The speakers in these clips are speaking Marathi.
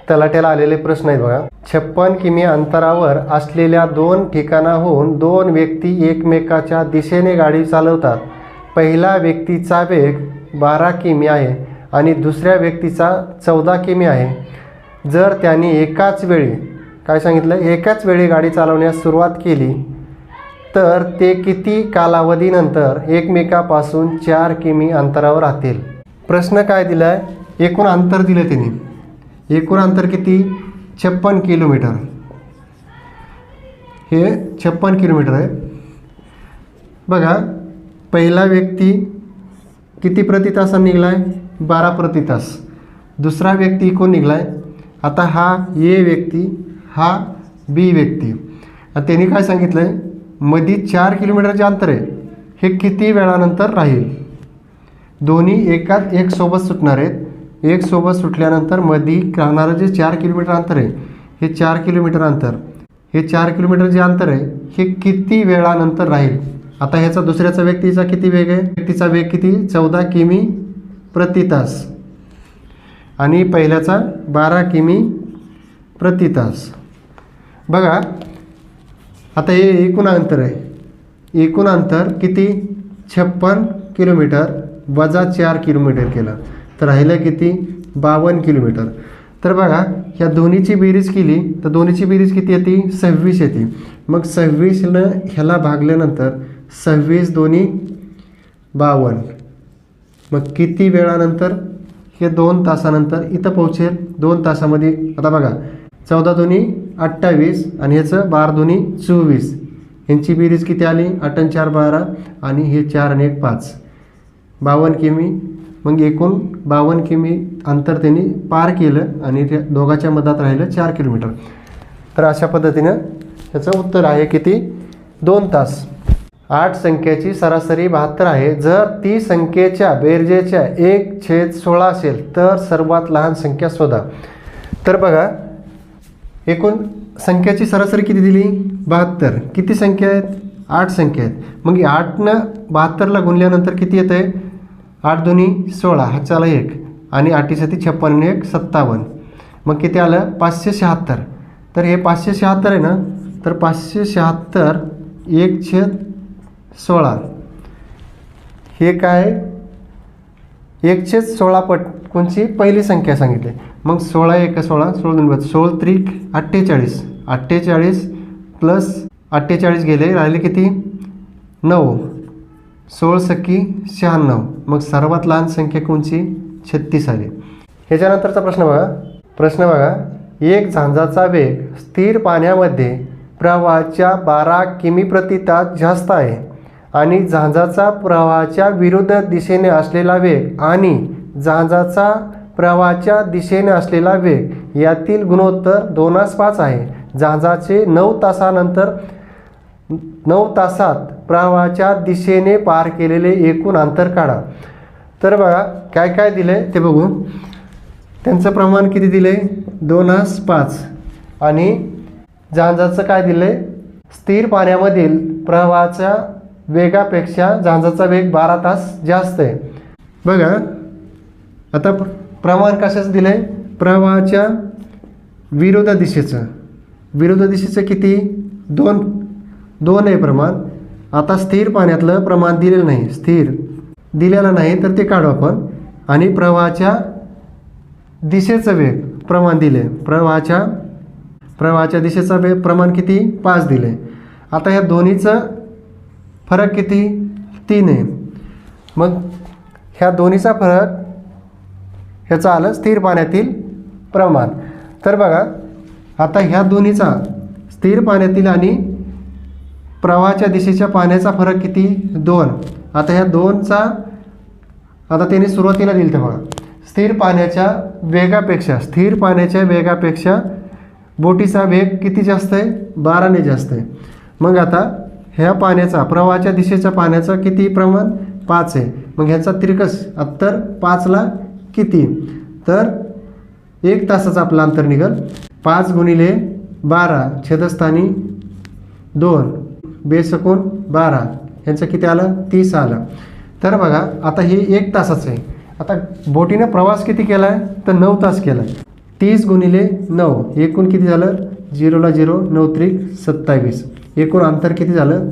तलाट्याला आलेले प्रश्न आहेत बघा. 56 किमी अंतरावर असलेल्या 2 ठिकाणाहून 2 व्यक्ती एकमेकाच्या दिशेने गाडी चालवतात. पहिला व्यक्तीचा वेग 12 किमी आहे आणि दुसऱ्या व्यक्तीचा 14 किमी आहे. जर त्यांनी एकाच वेळी काय सांगितलं, एकाच वेळी गाडी चालवण्यास सुरुवात केली तर ते किती कालावधीनंतर एकमेकापासून 4 किमी अंतरावर राहतील. प्रश्न काय दिला आहे, एकूण अंतर दिलं त्यांनी. एकूण अंतर किती, 56 किलोमीटर. हे 56 किलोमीटर आहे बघा. पहिला व्यक्ती किती प्रति तासाने निघला आहे, 12 प्रति तास. दुसरा व्यक्ती कोण निघला आहे, आता हा ए व्यक्ती, हा बी व्यक्ती. त्यांनी काय सांगितलं आहे, मध्ये 4 किलोमीटरचे अंतर आहे, हे किती वेळानंतर राहील. दोन्ही एक सोबत सुटणार आहेत. एक सोबत सुटल्यानंतर मध्ये राहणारं जे 4 किलोमीटर अंतर आहे, हे 4 किलोमीटर अंतर, हे 4 किलोमीटर जे अंतर आहे हे किती वेळानंतर राहील. आता ह्याचा दुसऱ्याचा व्यक्तीचा किती वेग आहे, व्यक्तीचा वेग किती, 14 किमी प्रति तास आणि पहिल्याचा 12 किमी प्रति तास. बघा आता हे एकूण अंतर आहे. एकूण अंतर किती, 56 किलोमीटर वजा 4 किलोमीटर केलं तर राहिलं किती, 52 किलोमीटर. तर बघा ह्या दोन्हीची बेरीज केली तर दोन्हीची बेरीज किती येते, 26 येते. मग 26नं ह्याला भागल्यानंतर 26 दोन्ही 52. मग किती वेळानंतर, हे 2 तासानंतर इथं पोहोचेल. 2 तासामध्ये आता बघा 14 दोन्ही 28 आणि ह्याचं 12 दोन्ही 24. ह्यांची बेरीज किती आली, 8 आणि 4 12 आणि हे 4 आणि 1 5, 52 किमी. मग एकूण 52 किमी अंतर त्यांनी पार केलं आणि त्या दोघांच्या मधात राहिलं 4 किलोमीटर. तर अशा पद्धतीनं ह्याचं उत्तर आहे किती, 2 तास. 8 संख्येची सरासरी 72 आहे. जर ती संख्येच्या बेरजेच्या 1/16 असेल तर सर्वात लहान संख्या शोधा. तर बघा एकूण संख्याची सरासरी किती दिली, 72. किती संख्या आहेत, 8 संख्या आहेत. मग 8नं 72ला गुणल्यानंतर किती येतं आहे, 8 दोन्ही 16, हा चाला 1 आणि 8 साठी 56 आणि 1 57. मग किती आलं, 576. तर हे 576 आहे ना, तर 576 1/16 हे काय, 1/16 पट कोणची पहिली संख्या सांगितली. मग 16 1 16, 16 2 16 त्रिक 48. 48 प्लस 48 गेले, राहिले किती 9. 16 सख्खी 96. मग सर्वात लहान संख्या कोणची, 36 आली. ह्याच्यानंतरचा प्रश्न बघा. एक झांजाचा वेग स्थिर पाण्यामध्ये प्रवाहाच्या 12 किमी प्रति तास जास्त आहे आणि झांजाचा प्रवाहाच्या विरुद्ध दिशेने असलेला वेग आणि झांजाचा प्रवाहाच्या दिशेने असलेला वेग यातील गुणोत्तर 2:5 आहे. झांजाचे 9 तासात प्रवाहाच्या दिशेने पार केलेले एकूण अंतर काढा. तर बघा काय काय दिले ते बघू. त्यांचं प्रमाण किती दिले, 2:5 आणि झांजाचं काय दिले, स्थिर पाण्यामधील प्रवाहाच्या वेगापेक्षा झांजाचा वेग 12 तास जास्त आहे. बघा आता प्रमाण कशाचं दिलं आहे, प्रवाहाच्या विरुद्ध दिशेचं किती, 2 आहे प्रमाण. आता स्थिर पाण्यातलं प्रमाण दिलेलं नाही, स्थिर दिलेलं नाही तर ते काढू आपण. आणि प्रवाहाच्या दिशेचं वेग प्रमाण दिले, प्रवाहाच्या दिशेचा वेग प्रमाण किती, 5 दिले. आता ह्या दोन्हीचं फरक किती, 3 आहे. मग ह्या दोन्हीचा फरक ह्याचं आलं स्थिर पाण्यातील प्रमाण. तर बघा आता ह्या दोन्हीचा स्थिर पाण्यातील आणि प्रवाहाच्या दिशेच्या पाण्याचा फरक किती, 2. आता ह्या 2चा आता त्यांनी सुरुवातीला दिलं तर बघा स्थिर पाण्याच्या वेगापेक्षा बोटीचा वेग किती जास्त आहे, 12ने जास्त आहे. मग आता ह्या पाण्याचा प्रवाहाच्या दिशेच्या पाण्याचं किती प्रमाण, 5 आहे. मग ह्याचा तिरकस तर 5ला किती, तर 1 तासाचं आपलं अंतर निघेल. 5 गुणिले 12 छेदस्थानी 2 बेसकून 12, ह्याचं किती आलं, 30 आलं. तर बघा आता हे 1 तासाचं आहे. आता बोटीनं प्रवास किती केला आहे, तर 9 तास केला आहे. 30 गुणिले 9 एकूण किती झालं? 0ला 0 9 त्रिक 27. एकूण अंतर किती झालं?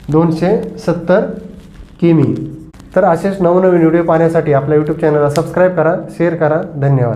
270 किमी. तर असेच नवनवीन व्हिडिओ पाहण्यासाठी आपल्या यूट्यूब चॅनलला सबस्क्राईब करा, शेअर करा. धन्यवाद.